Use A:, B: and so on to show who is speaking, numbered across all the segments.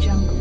A: jungle.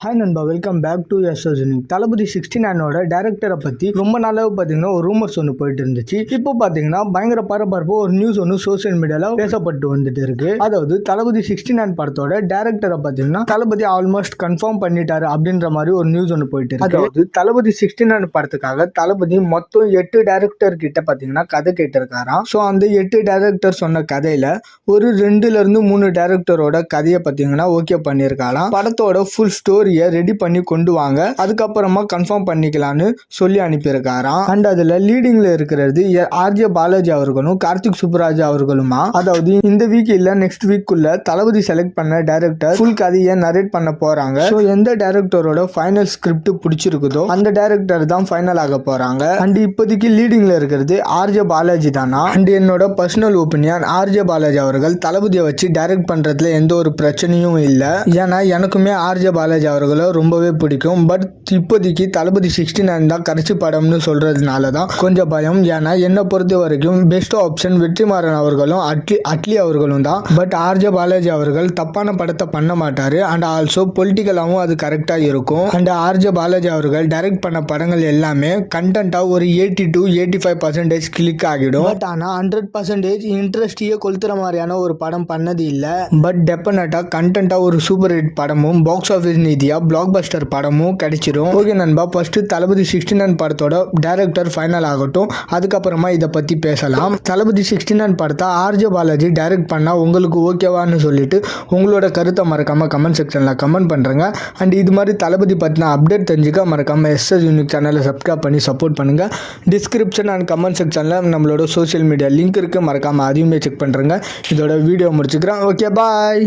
B: Hi நண்பா, welcome back to unique. தளபதி 69 டேரக்டரை பற்றி ரொம்ப நாளாக பார்த்தீங்கன்னா ஒரு ரூமர்ஸ் ஒன்று போயிட்டு இருந்துச்சு. இப்போ பார்த்தீங்கன்னா பயங்கர பரபரப்பு ஒரு நியூஸ் ஒன்று சோசியல் மீடியாவில் பேசப்பட்டு வந்துட்டு இருக்கு. அதாவது தளபதி 69 படத்தோட டேரக்டரை பார்த்தீங்கன்னா தளபதி ஆல்மோஸ்ட் கன்ஃபார்ம் பண்ணிட்டாரு அப்படின்ற மாதிரி ஒரு நியூஸ் ஒன்று போயிட்டு இருக்கு. அதாவது தளபதி 69 படத்துக்காக தளபதி மொத்தம் 8 டேரக்டர் கிட்ட பார்த்தீங்கன்னா கதை கேட்டிருக்காராம். ஸோ அந்த 8 டேரக்டர் சொன்ன கதையில ஒரு 2-3 டேரக்டரோட கதையை பார்த்தீங்கன்னா ஓகே பண்ணியிருக்காராம். படத்தோட ஃபுல் ஸ்டோரி ரெடி பண்ணி கொண்டு வாங்க, அதுக்கப்புறமா கன்ஃபார்ம் பண்ணிக்கலாம்னு சொல்லி அனுப்பியிருக்காராம். அண்ட் அதுல லீடிங்ல இருக்கிறது ஆர்ஜே பாலாஜி அவர்களும் கார்த்திக் சுப்புராஜ் அவர்களுமா. அதாவது இந்த வீக் இல்ல நெக்ஸ்ட் வீக்குள்ள தளபதி செலக்ட் பண்ண டைரக்டர் ஃபுல் கதையை நரேட் பண்ண போறாங்க. ஸோ எந்த டைரக்டரோட ஃபைனல் ஸ்கிரிப்ட் பிடிச்சிருக்குதோ அந்த டைரக்டர் தான் ஃபைனல் ஆக போறாங்க. அண்ட் இப்போதைக்கு லீடிங்ல இருக்கிறது ஆர்ஜே பாலாஜி தானா. அண்ட் என்னோட பர்சனல் ஒப்பீனியன், ஆர்ஜே பாலாஜி அவர்கள் தளபதியை வச்சு டைரக்ட் பண்றதுல எந்த ஒரு பிரச்சனையும் இல்லை. ஏன்னா எனக்குமே ஆர்ஜே பாலாஜி அவர்களை ரொம்பவே பிடிக்கும். பட் இப்போதைக்கு தளபதி 69 தான் கடைசி படம்னு சொல்றதுனால தான் கொஞ்சம் பயம். ஏன்னா என்னை பொறுத்த வரைக்கும் பெஸ்ட் ஆப்ஷன் வெற்றிமாறன் அவர்களும் அட்லி அவர்களும் தான். பட் ஆர்ஜே பாலாஜி அவர்கள் தப்பான படத்தை பண்ண மாட்டாரு. அண்ட் ஆல்சோ பொலிட்டிக்கலாகவும் அது கரெக்டாக இருக்கும். அண்ட் ஆர்ஜே பாலாஜி அவர்கள் டைரக்ட் பண்ண படங்கள் எல்லாமே கண்டென்ட்டா ஒரு 80 to 85% கிளிக் ஆகிடும். பட் ஆனால் 100% இன்ட்ரெஸ்டியே கொளுத்துற மாதிரியான ஒரு படம் பண்ணது இல்லை. பட் டெஃபினட்டா கண்டென்ட்டா ஒரு சூப்பர் ஹிட் படமும் பாக்ஸ் ஆஃபீஸ் நிதியா பிளாக் பஸ்டர் படமும் கிடைச்சிரும். ஓகே நண்பா, ஃபர்ஸ்ட் தளபதி 69 படத்தோட டைரக்டர் ஃபைனல் ஆகட்டும், அதுக்கப்புறமா இதை பத்தி பேசலாம். தளபதி 69 படத்தை ஆர்ஜே பாலாஜி டைரக்ட் பண்ணா உங்களுக்கு ஓகேவான்னு சொல்லிட்டு உங்களோட கருத்தை மறக்காம கமெண்ட் செக்ஷன்ல கமெண்ட் பண்றேங்க. அண்ட் இது மாதிரி தளபதி பத்தின அப்டேட் தெரிஞ்சுக்க மறக்காம யூனிக் சேனலை சப்ஸ்கிரைப் பண்ணி சப்போர்ட் பண்ணுங்க. டிஸ்கிரிப்ஷன் அண்ட் கமெண்ட் செக்ஷன்ல நம்மளோட சோசியல் மீடியா லிங்க் இருக்கு, மறக்காம அதையுமே செக் பண்றேங்க. இதோட வீடியோ முடிச்சுக்கிறேன். ஓகே, பாய்.